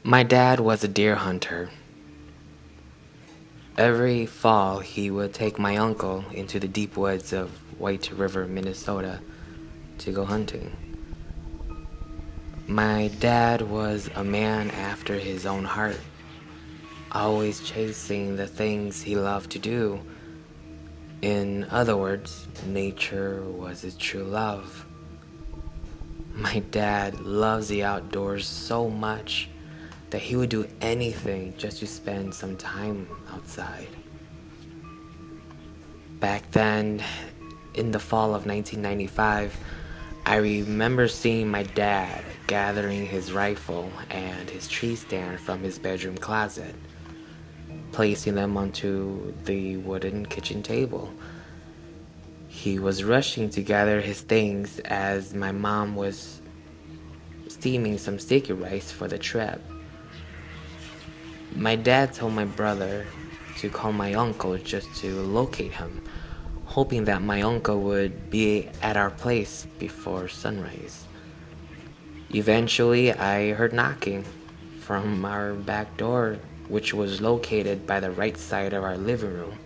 My dad was a deer hunter. Every fall, he would take my uncle into the deep woods of White River, Minnesota, to go hunting. My dad was a man after his own heart, always chasing the things he loved to do. In other words, nature was his true love. My dad loves the outdoors so much that he would do anything just to spend some time outside. Back then, in the fall of 1995, I remember seeing my dad gathering his rifle and his tree stand from his bedroom closet, placing them onto the wooden kitchen table. He was rushing to gather his things as my mom was steaming some sticky rice for the trip. My dad told my brother to call my uncle just to locate him, hoping that my uncle would be at our place before sunrise. Eventually, I heard knocking from our back door, which was located by the right side of our living room.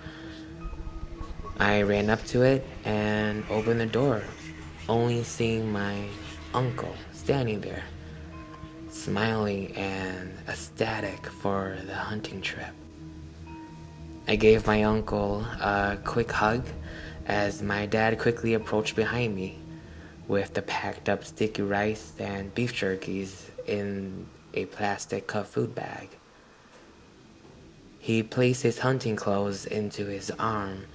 I ran up to it and opened the door, only seeing my uncle standing there, smiling and ecstatic for the hunting trip. I gave my uncle a quick hug as my dad quickly approached behind me with the packed up sticky rice and beef jerkies in a plastic cut food bag. He placed his hunting clothes into his arm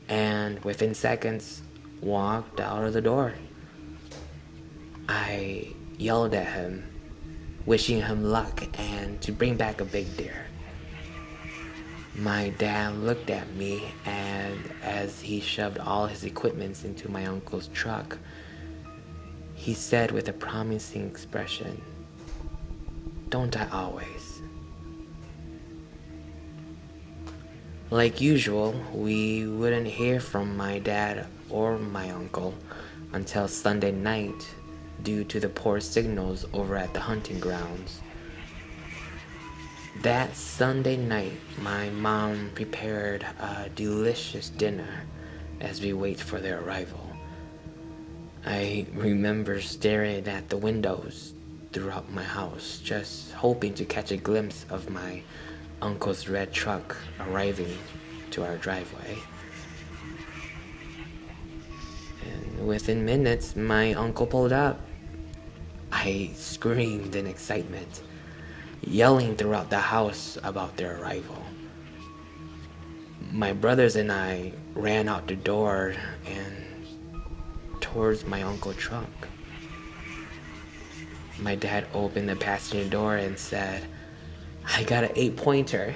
and within seconds walked out of the door. I yelled at him, wishing him luck and to bring back a big deer. My dad looked at me, and as he shoved all his equipment into my uncle's truck, he said with a promising expression, "Don't I always?" Like usual, we wouldn't hear from my dad or my uncle until Sunday night due to the poor signals over at the hunting grounds. That Sunday night, my mom prepared a delicious dinner as we wait for their arrival. I remember staring at the windows throughout my house, just hoping to catch a glimpse of my uncle's red truck arriving to our driveway. And within minutes, my uncle pulled up. I screamed in excitement, yelling throughout the house about their arrival. My brothers and I ran out the door and towards my uncle's truck. My dad opened the passenger door and said, "I got an 8-pointer."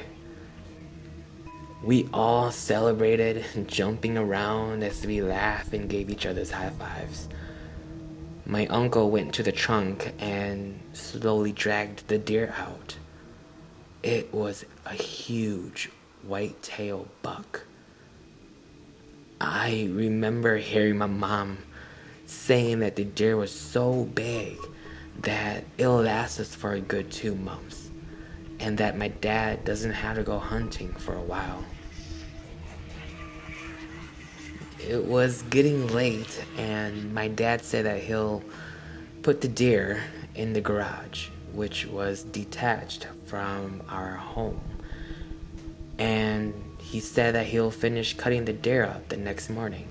We all celebrated, jumping around as we laughed and gave each other's high fives. My uncle went to the trunk and slowly dragged the deer out. It was a huge white-tailed buck. I remember hearing my mom saying that the deer was so big that it'll last us for a good 2 months, and that my dad doesn't have to go hunting for a while. It was getting late, and my dad said that he'll put the deer in the garage, which was detached from our home. And he said that he'll finish cutting the deer up the next morning.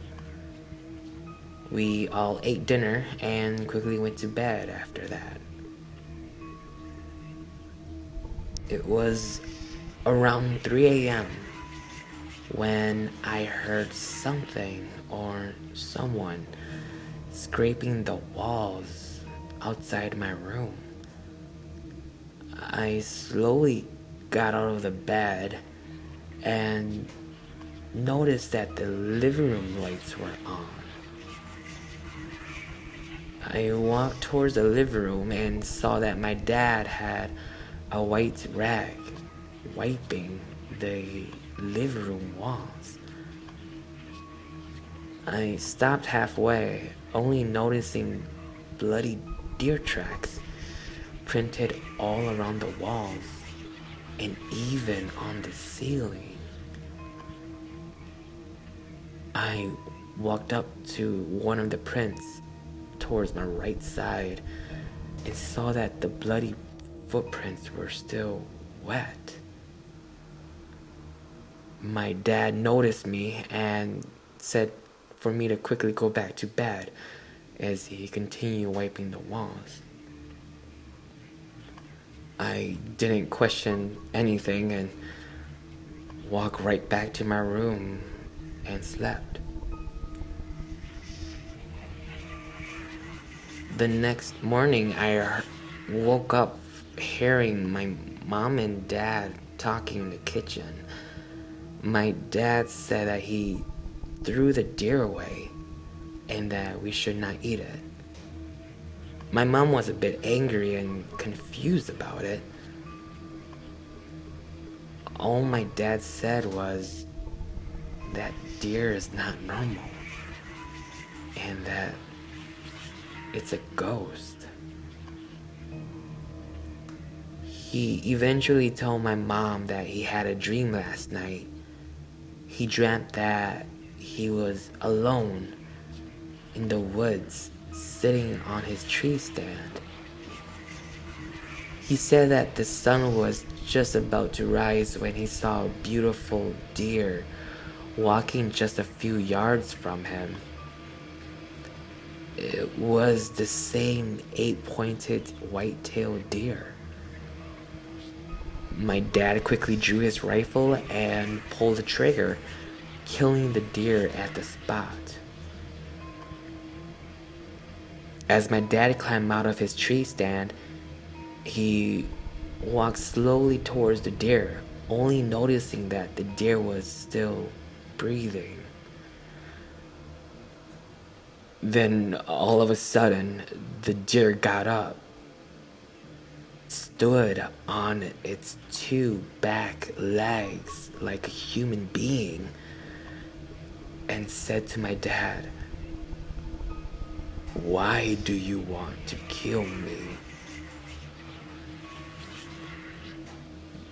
We all ate dinner and quickly went to bed after that. It was around 3 a.m. when I heard something or someone scraping the walls outside my room. I slowly got out of the bed and noticed that the living room lights were on. I walked towards the living room and saw that my dad had a white rag wiping the living room walls. I stopped halfway, only noticing bloody deer tracks printed all around the walls and even on the ceiling. I walked up to one of the prints towards my right side and saw that the bloody footprints were still wet. My dad noticed me and said for me to quickly go back to bed as he continued wiping the walls. I didn't question anything and walked right back to my room and slept. The next morning, I woke up hearing my mom and dad talking in the kitchen. My dad said that he threw the deer away and that we should not eat it. My mom was a bit angry and confused about it. All my dad said was that deer is not normal and that it's a ghost. He eventually told my mom that he had a dream last night. He dreamt that he was alone in the woods sitting on his tree stand. He said that the sun was just about to rise when he saw a beautiful deer walking just a few yards from him. It was the same 8-pointed white-tailed deer. My dad quickly drew his rifle and pulled the trigger, killing the deer at the spot. As my dad climbed out of his tree stand, he walked slowly towards the deer, only noticing that the deer was still breathing. Then, all of a sudden, the deer got up, stood on its 2 back legs like a human being, and said to my dad, "Why do you want to kill me?"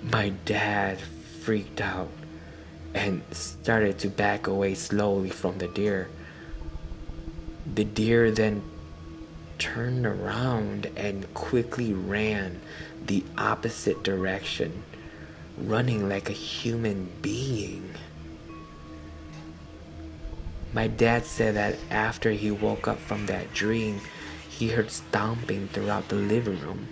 My dad freaked out and started to back away slowly from the deer. The deer then turned around and quickly ran the opposite direction, running like a human being. My dad said that after he woke up from that dream, he heard stomping throughout the living room.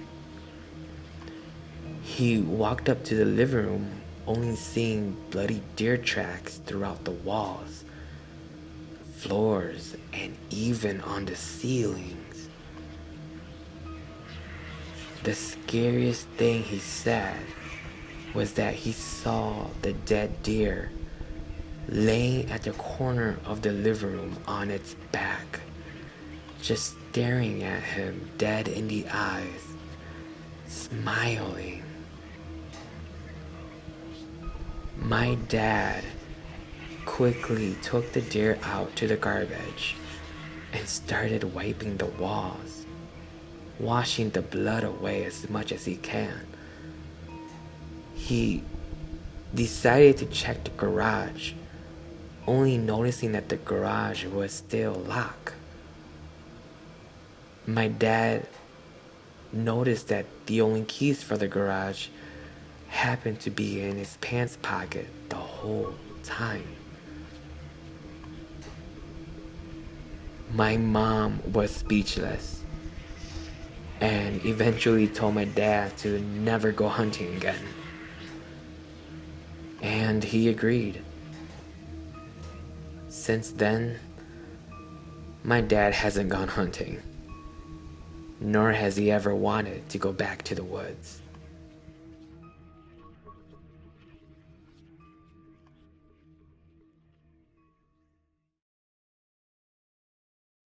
He walked up to the living room, only seeing bloody deer tracks throughout the walls, floors, and even on the ceilings. The scariest thing he said was that he saw the dead deer laying at the corner of the living room on its back, just staring at him dead in the eyes, smiling. My dad quickly took the deer out to the garbage and started wiping the walls, washing the blood away as much as he can. He decided to check the garage, only noticing that the garage was still locked. My dad noticed that the only keys for the garage happened to be in his pants pocket the whole time. My mom was speechless and eventually told my dad to never go hunting again. And he agreed. Since then, my dad hasn't gone hunting, nor has he ever wanted to go back to the woods.